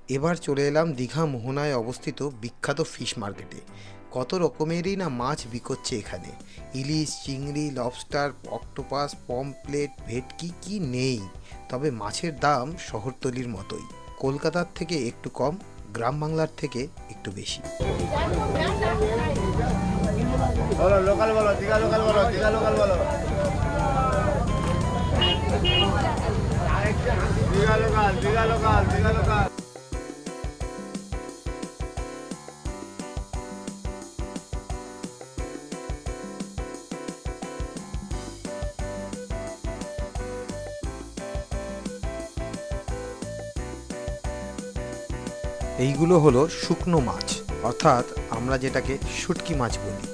এবার চলে এলাম দীঘা মোহনায় অবস্থিত বিখ্যাত ফিশ মার্কেটে। কত রকমেরই না মাছ বিকোচ্ছে এখানে। ইলিশ, চিংড়ি, লবস্টার, অক্টোপাস, পমপ্লেট, ভেটকি কি নেই। তবে মাছের দাম শহরতলির মতোই, কলকাতার থেকে একটু কম, গ্রাম বাংলার থেকে একটু বেশি। বলো লোকাল বলো, দীঘা লোকাল বলো, দীঘা লোকাল বলো, Digha local, Digha local, Digha local. এইগুলো হলো শুকনো মাছ, অর্থাৎ আমরা যেটাকে শুটকি মাছ বলি।